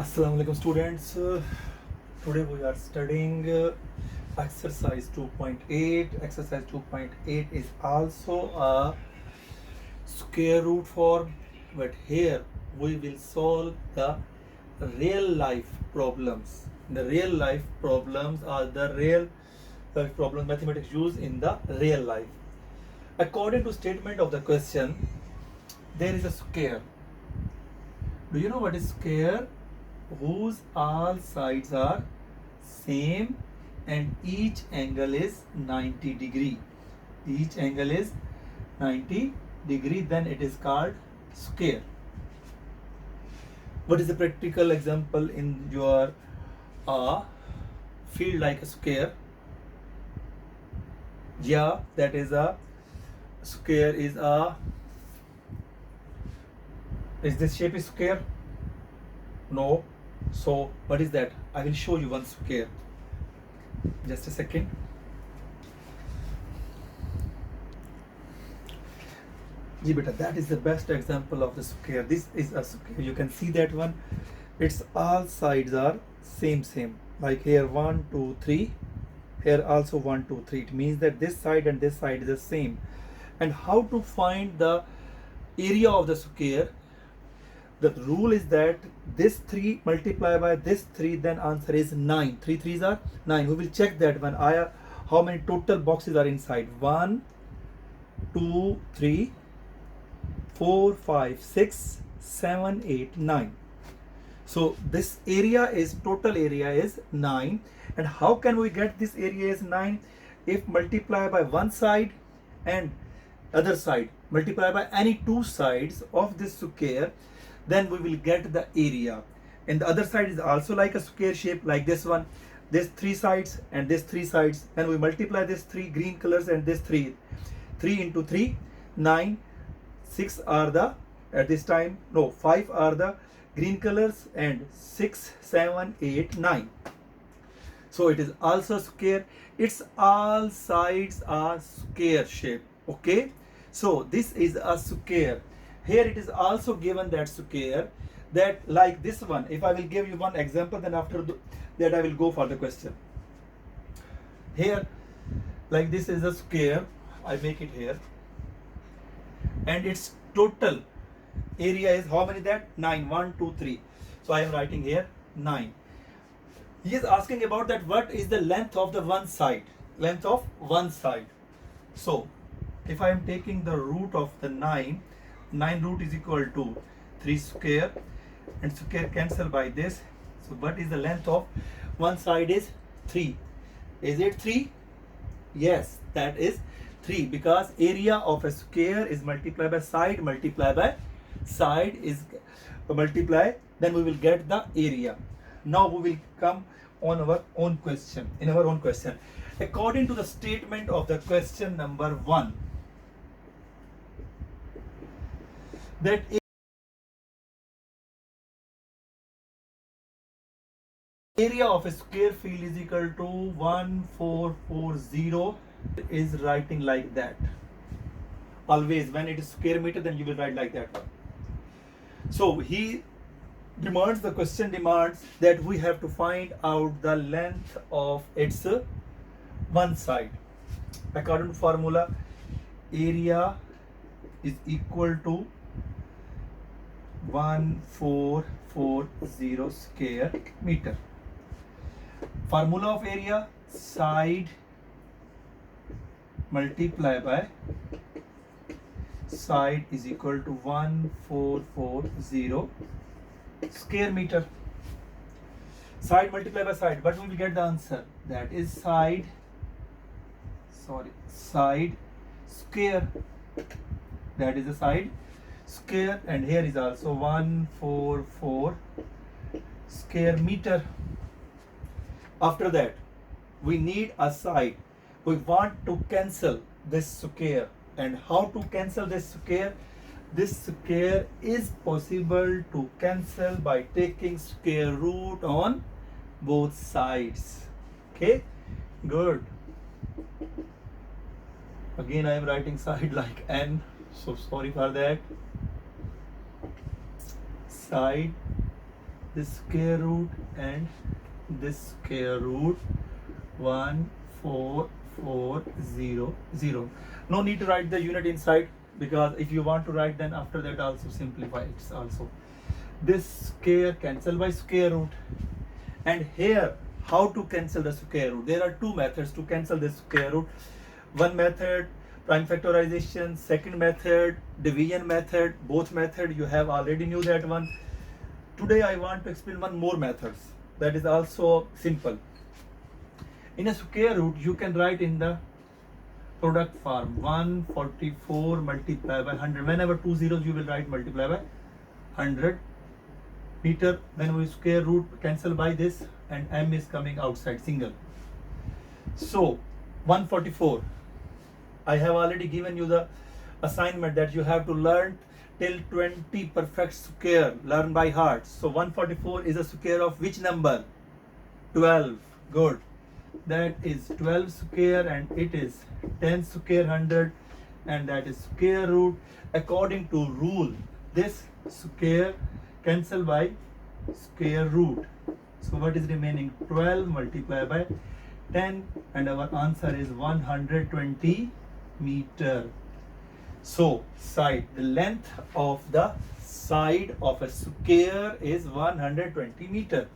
Assalamu alaikum students. Today we are studying exercise 2.8. Exercise 2.8 is also a square root form, but here we will solve the real life problems. The real life problems are the real life problem mathematics used in the real life. According to statement of the question, there is a square. Do you know what is square? Whose all sides are same and each angle is 90 degree. Each angle is 90 degree, then it is called square. What is the practical example in your field like a square? Yeah, that is a square is this shape is square? No. So what is that? I will show you one square. Just a second. Ji beta, that is the best example of the square. This is a square. You can see that one. Its all sides are same. Like here 1, 2, 3. Here also 1, 2, 3. It means that this side and this side is the same. And how to find the area of the square? The rule is that this 3 multiply by this 3, then answer is 9. 3 3s are 9. We will check that one. How many total boxes are inside? 1, 2, 3, 4, 5, 6, 7, 8, 9. So this area is total area is 9. And how can we get this area is 9? If multiply by one side and other side, multiply by any two sides of this square, then we will get the area. And the other side is also like a square shape, like this one. This 3 sides and this 3 sides. Then we multiply this 3 green colors and this 3. 3 into 3, 9. 6 are the, at this time, no, 5 are the green colors and 6, 7, 8, 9. So it is also square. Its all sides are square shape. Okay. So this is a square. Here it is also given that square, that like this one. If I will give you one example, then after that I will go for the question. Here, like this is a square. I make it here. And its total area is how many that? 9. 1, 2, 3. So I am writing here 9. He is asking about that what is the length of the one side. Length of one side. So if I am taking the root of the 9, 9 root is equal to 3 square, and square cancel by this. So what is the length of one side is 3. Is it 3? Yes, that is 3, because area of a square is multiplied by side is multiply, then we will get the area. Now we will come on our own question. In our own question, according to the statement of the question number 1, that area of a square field is equal to 1440, is writing like that. Always when it is square meter, then you will write like that one. So he demands, the question demands that we have to find out the length of its one side. According to formula, area is equal to 1440 square meter. Formula of area, side multiply by side is equal to 1440 square meter. Side multiply by side, but we will get the answer. That is side square. That is the side square, and here is also 144 square meter. After that, we need a side. We want to cancel this square. And how to cancel this square? This square is possible to cancel by taking square root on both sides. Okay, good. Again I am writing side like n, so sorry for that. Side this square root and this square root 14400. No need to write the unit inside, because if you want to write, then after that also simplify it also. This square cancel by square root, and here how to cancel the square root? There are two methods to cancel the square root. One method prime factorization, second method division method. Both method you have already knew that one. Today I want to explain one more methods that is also simple. In a square root you can write in the product form 144 multiplied by 100. Whenever two zeros you will write multiply by 100 meter. Then we square root cancel by this, and m is coming outside single. So 144. I have already given you the assignment that you have to learn till 20 perfect square, learn by heart. So 144 is a square of which number? 12. Good. That is 12 square, and it is 10 square 100, and that is square root. According to rule, this square cancel by square root. So what is remaining? 12 multiplied by 10, and our answer is 120 meter. So side, the length of the side of a square is 120 meter.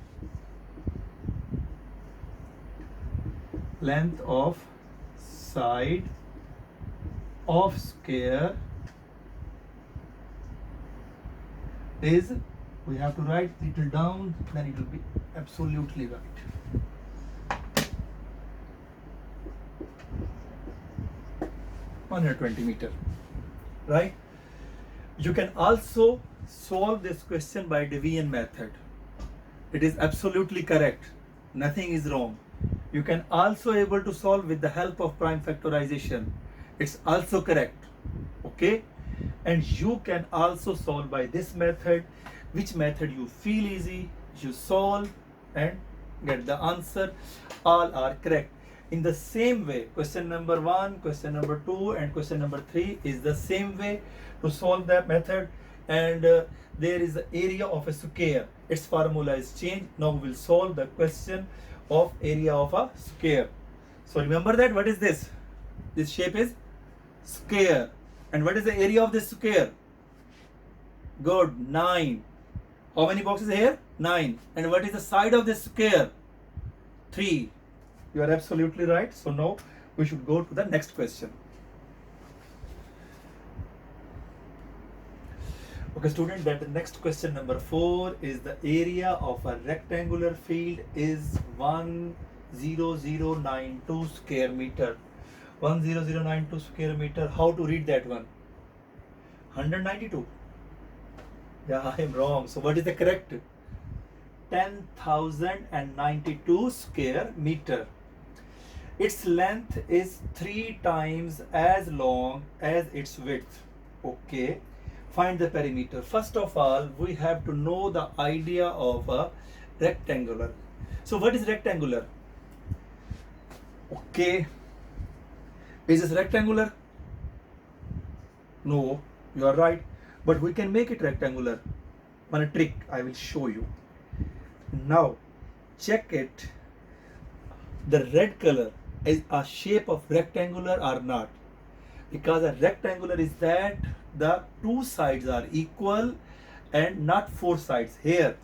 Length of side of square is, we have to write little down, then it will be absolutely right. (120 meter), right? You can also solve this question by division method. It is absolutely correct. Nothing is wrong. You can also able to solve with the help of prime factorization. It's also correct. Okay? And you can also solve by this method. Which method you feel easy, you solve and get the answer. All are correct. In the same way, question number 1, question number 2 and question number 3 is the same way to solve that method. And there is the area of a square. Its formula is changed. Now we will solve the question of area of a square. So remember that, what is this? This shape is square. And what is the area of this square? Good, 9. How many boxes here? 9. And what is the side of this square? 3. You are absolutely right. So now we should go to the next question. Okay, student, that the next question number 4 is the area of a rectangular field is 10092 square meter. 10092 square meter. How to read that one? 192. Yeah, I am wrong. So what is the correct? 10,092 square meter. Its length is 3 times as long as its width. Okay. Find the perimeter. First of all, we have to know the idea of a rectangular. So what is rectangular? Okay. Is this rectangular? No, you are right. But we can make it rectangular. One trick I will show you. Now, check it. The red color is a shape of rectangular or not? Because a rectangular is that the two sides are equal and not 4 sides. Here,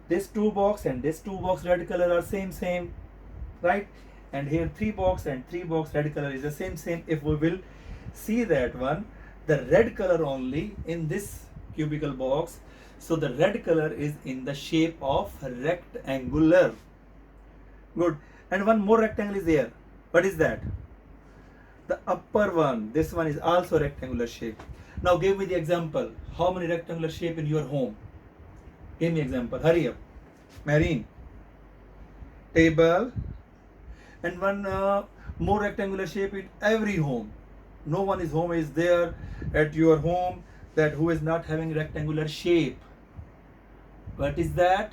this 2 box and this 2 box red color are same, right? And here 3 box and 3 box red color is the same. If we will see that one, the red color only in this cubical box. So the red color is in the shape of rectangular. Good. And one more rectangle is there. What is that? The upper one. This one is also rectangular shape. Now give me the example. How many rectangular shape in your home? Give me example. Hurry up. Marine. Table. And one more rectangular shape in every home. No one is home is there at your home that who is not having rectangular shape. What is that?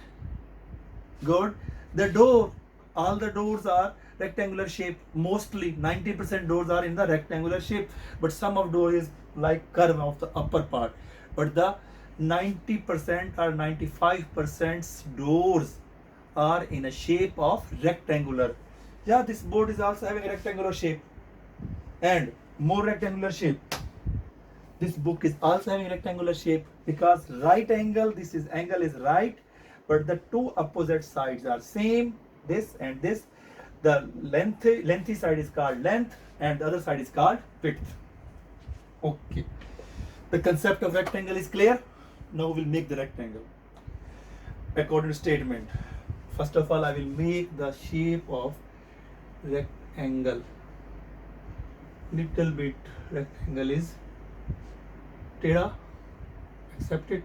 Good. The door. All the doors are rectangular shape. Mostly 90% doors are in the rectangular shape. But some of door is like curve of the upper part. But the 90% or 95% doors are in a shape of rectangular. Yeah, this board is also having a rectangular shape and more rectangular shape. This book is also having rectangular shape because right angle, this is angle is right, but the two opposite sides are same, this and this. The lengthy side is called length and the other side is called width. Okay, the concept of rectangle is clear. Now we'll make the rectangle according to statement. First of all, I will make the shape of rectangle. Little bit rectangle is tera, accept it,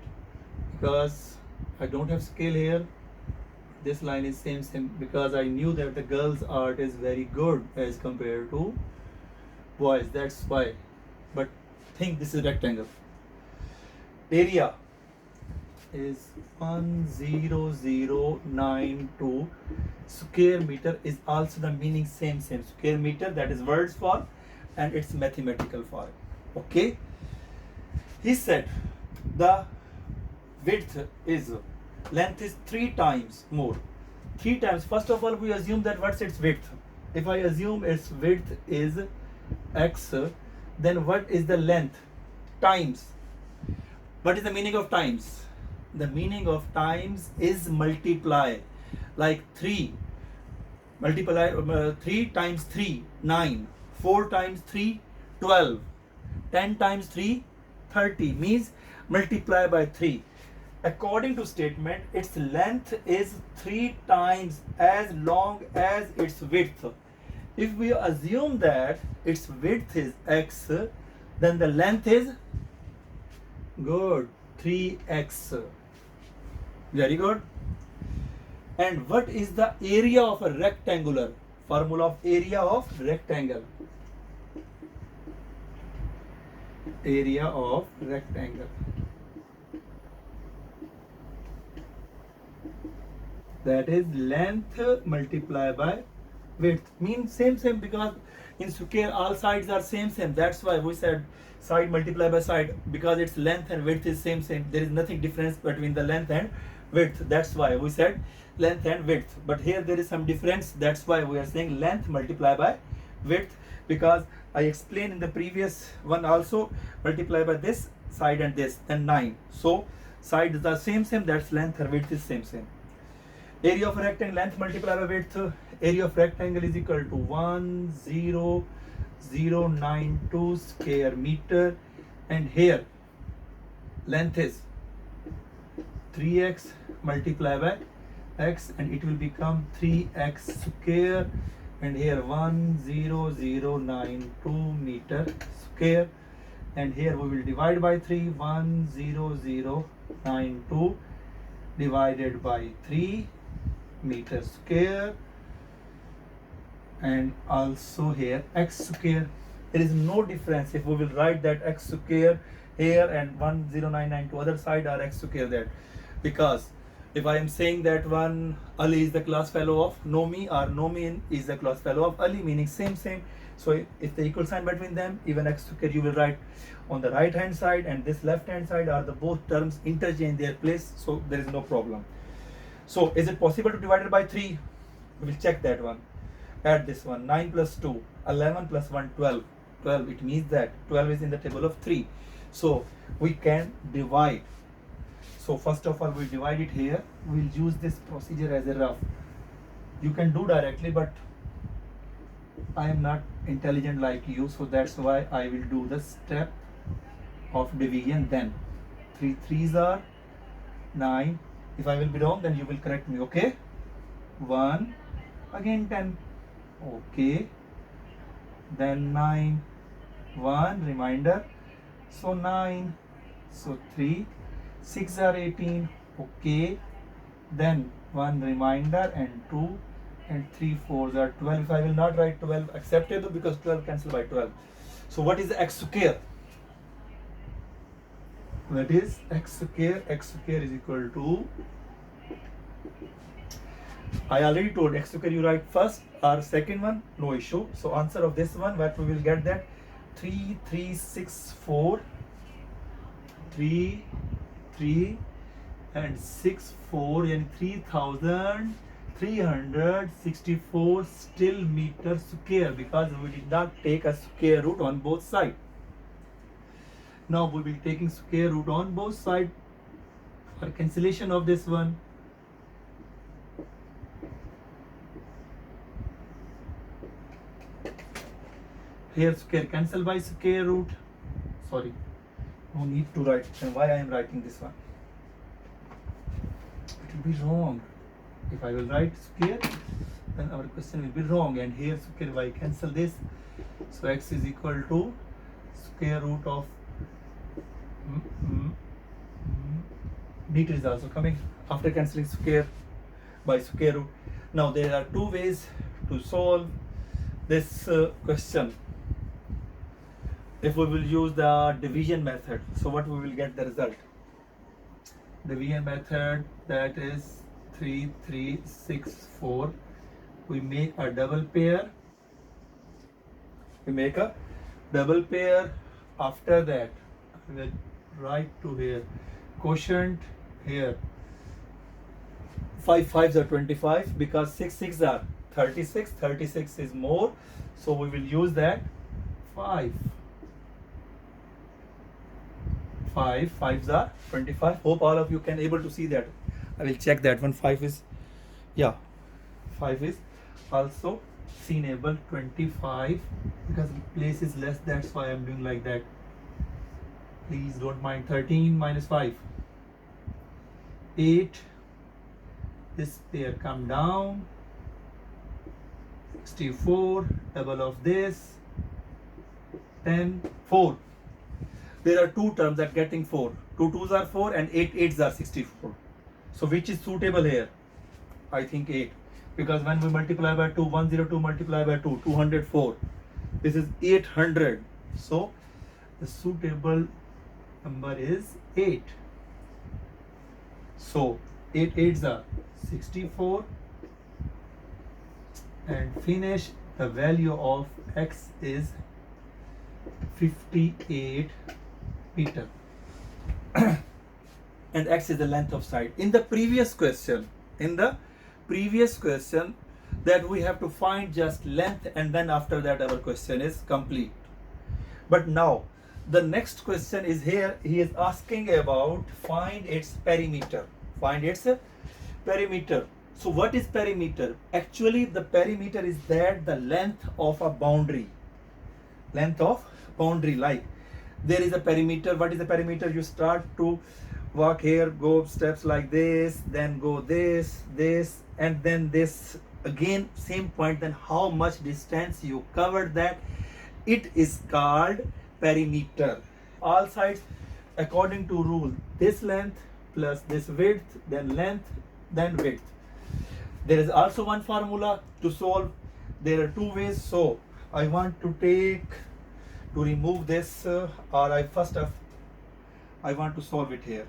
because I don't have scale here. This line is same because I knew that the girls art is very good as compared to boys, that's why. But think this is rectangle. Area is 10092 square meter is also the meaning same square meter, that is words for and it's mathematical for it. Okay, he said the width is length is 3 times more. 3 times, first of all we assume that what's its width. If I assume its width is x, then what is the length times. What is the meaning of times? The meaning of times is multiply, like 3 multiply 3 times 3 9, 4 times 3 12, 10 times 3 30, means multiply by 3. According to statement, its length is 3 times as long as its width. If we assume that its width is x, then the length is good 3x. Very good. And what is the area of a rectangular? Formula of area of rectangle. Area of rectangle. That is length multiplied by width. Means same because in square all sides are same. That's why we said side multiply by side, because its length and width is same. There is nothing difference between the length and width. That's why we said length and width. But here there is some difference. That's why we are saying length multiply by width, because I explained in the previous one also, multiply by this side and this, then 9. So sides are same. That's length and width is same. Area of a rectangle, length multiplied by width. Area of rectangle is equal to 10092 square meter, and here length is 3x multiplied by x, and it will become 3x square, and here 10092 meter square, and here we will divide by 3. 10092 divided by 3 meter square, and also here x square. There is no difference if we will write that x square here and 10992 other side are x square there, because if I am saying that one Ali is the class fellow of Nomi, or Nomi is the class fellow of Ali, meaning same. So if the equal sign between them, even x square you will write on the right hand side, and this left hand side are the both terms interchange their place, so there is no problem. So is it possible to divide it by 3? We will check that one. Add this one, 9 plus 2, 11 plus 1, 12. 12, it means that 12 is in the table of 3. So we can divide. So first of all, we divide it here. We will use this procedure as a rough. You can do directly, but I am not intelligent like you, so that's why I will do the step of division then. 3 3s are 9. If I will be wrong, then you will correct me, okay? 1, again 10, okay, then 9, 1 reminder, so 9, so 3, 6 are 18, okay, then 1 reminder, and 2, and 3 4s are 12. If I will not write 12, acceptable, because 12 cancel by 12. So what is the x square? That is x square. X square is equal to, I already told x square you write first or second one, no issue. So answer of this one, what we will get that 3364 3 and 6 4 and 3364 still meter square, because we did not take a square root on both sides. Now we will be taking square root on both sides for cancellation of this one. Here square cancel by square root. Sorry, no need to write. And why I am writing this one? It will be wrong. If I will write square, then our question will be wrong. And here square, y cancel this. So x is equal to square root of meter is also coming after cancelling square by square root. Now there are two ways to solve this question. If we will use the division method, so what we will get the result? Division method, that is 3364. We make a double pair. After that, I will write to here quotient here. 5 5s are 25, because 6 6 are 36. 36 is more, so we will use that 5. 5 5s are 25. Hope all of you can able to see that. I will check that one. 5 is, yeah, 5 is also seenable. 25, because place is less, that's why I am doing like that. Please don't mind. 13 minus 5, 8. This pair come down. 64, double of this, 10, 4. There are two terms that getting 4. 2 2s are 4 and 8 8s are 64. So which is suitable here? I think 8, because when we multiply by 2, 102 multiply by 2, 204. This is 800. So the suitable number is 8. So 8 8s are 64, and finish, the value of x is 58 meter. And x is the length of side. In the previous question, that we have to find just length, and then after that our question is complete. But now the next question is here. He is asking about find its perimeter. So what is perimeter? Actually the perimeter is that the length of a boundary. Like there is a perimeter. What is the perimeter? You start to walk here, go steps like this, then go this, and then this again, same point. Then how much distance you covered that, it is called perimeter. All sides according to rule, this length plus this width, then length, then width. There is also one formula to solve. There are two ways. So I want to remove this, or I want to solve it here.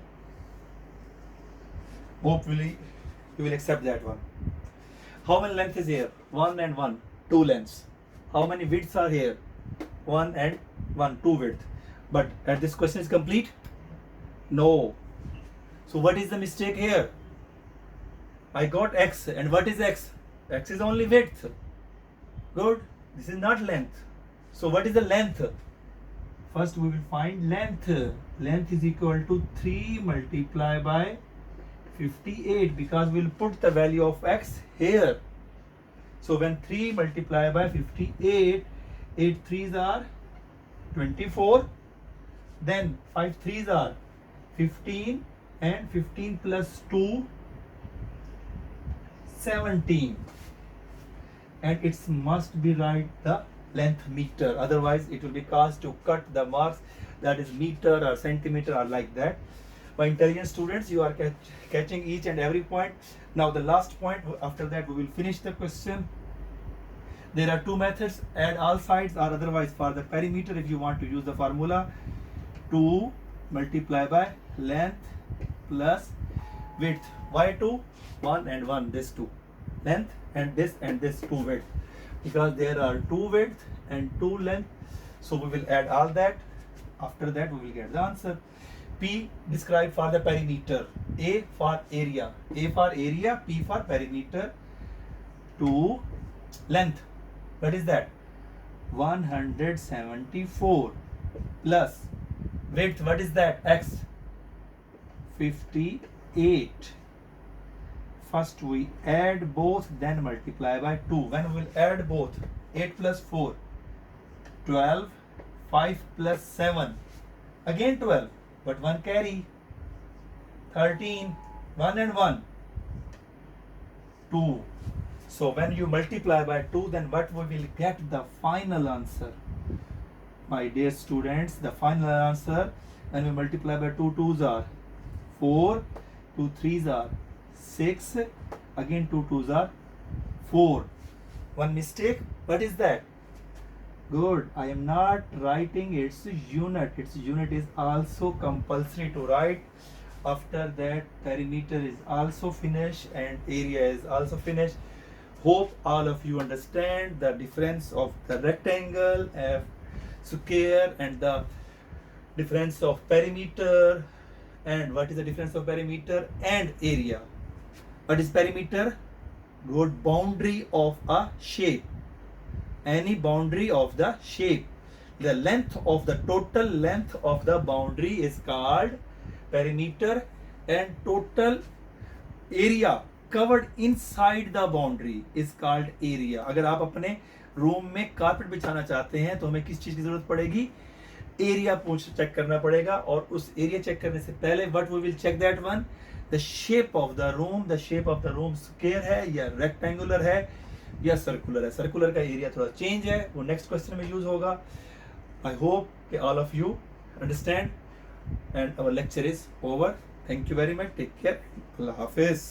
Hopefully you will accept that one. How many length is here? 1 and 1, 2 lengths. How many widths are here? 1 and 1, 2 width. But this question is complete? No. So what is the mistake here? I got x, and what is x? X is only width. Good. This is not length. So what is the length? First we will find length. Length is equal to 3 multiplied by 58, because we will put the value of x here. So when 3 multiplied by 58, 8 3s are 24, then 5 3s are 15, and 15 plus 2, 17. And it must be right the length meter, otherwise it will be caused to cut the marks, that is meter or centimeter or like that. My intelligent students, you are catching each and every point. Now the last point, after that we will finish the question. There are two methods: add all sides, or otherwise for the perimeter, if you want to use the formula 2 multiply by length plus width. Why 2? 1 and 1, this 2 length, and this 2 width, because there are 2 width and 2 length. So we will add all that. After that we will get the answer. P describe for the perimeter. A for area. A for area. P for perimeter. 2 length. What is that? 174 plus width. What is that? X. 58. First we add both, then multiply by 2. When we will add both, 8 plus 4, 12, 5 plus 7, again 12, but 1 carry, 13, 1 and 1, 2. So when you multiply by 2, then what we will get? The final answer. My dear students, the final answer, when we multiply by 2 2s are 4, 2 3s are 6, again 2 2s are 4. One mistake. What is that? Good. I am not writing its unit. Its unit is also compulsory to write. After that, perimeter is also finished and area is also finished. Hope all of you understand the difference of the rectangle, square, and the difference of perimeter. And what is the difference of perimeter and area? What is perimeter? Good, boundary of a shape. Any boundary of the shape. The length of the total length of the boundary is called perimeter, and total area covered inside the boundary is called area. अगर आप अपने room में carpet बिछाना चाहते हैं तो हमें किस चीज की जरूरत पड़ेगी? एरिया चेक करना पड़ेगा. और उस एरिया चेक करने से पहले what we will check that one, the shape of the room. The shape of the room square है या रेक्टेंगुलर है या सर्कुलर है. सर्कुलर का एरिया थोड़ा चेंज है, वो नेक्स्ट क्वेश्चन में यूज होगा. आई होप कि all of you understand, and our lecture is over. Thank you very much. Take care. अल्लाह हाफिज.